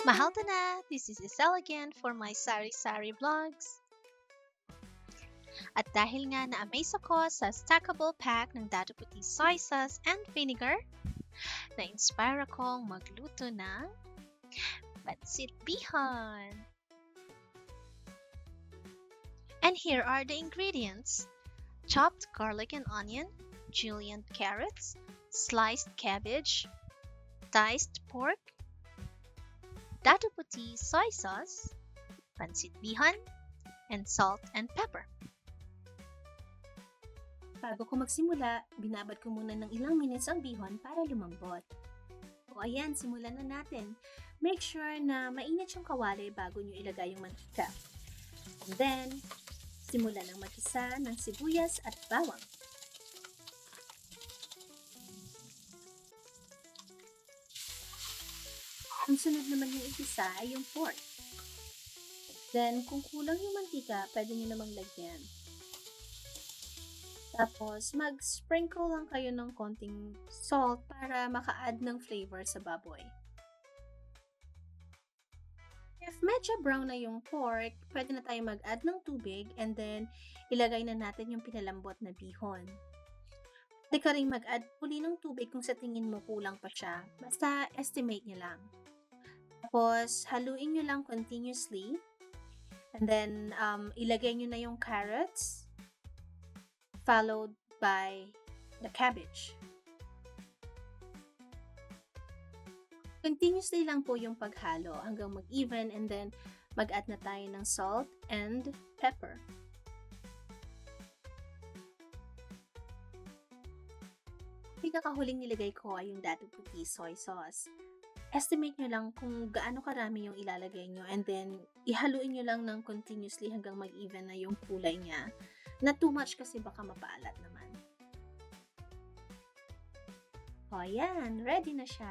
Mahal na! This is Isel again for my Sari Sari Vlogs. At dahil nga na-amaze ako sa stackable pack ng Dado Puti soy sauce and vinegar, na-inspire akong magluto ng Pansit Bihon. And here are the ingredients: chopped garlic and onion, julienne carrots, sliced cabbage, diced pork, Dado Puti soy sauce, Pansit Bihon, and salt and pepper. Bago ko magsimula, binabad ko muna ng ilang minutes ang bihon para lumambot. O ayan, simulan na natin. Make sure na mainit yung kawali bago nyo ilagay yung mantika. And then, simulan ng magisa ng sibuyas at bawang. Ang sunod naman yung igisa ay yung pork. Then, kung kulang yung mantika, pwede nyo namang lagyan. Tapos, mag-sprinkle lang kayo ng konting salt para maka-add ng flavor sa baboy. If medyo brown na yung pork, pwede na tayo mag-add ng tubig and then ilagay na natin yung pinalambot na bihon. Pwede ka rin mag-add uli ng tubig kung sa tingin mo kulang pa siya. Basta estimate nyo lang. Tapos, haluin nyo lang continuously. And then, ilagay nyo na yung carrots, followed by the cabbage. Continuously lang po yung paghalo hanggang mag-even and then mag-add na tayo ng salt and pepper. Pinakahuling nilagay ko ay yung Dado Puti soy sauce. Estimate nyo lang kung gaano karami yung ilalagay nyo and then ihaluin nyo lang ng continuously hanggang mag-even na yung kulay niya. Not too much kasi baka mapaalat naman. O yan, ready na siya.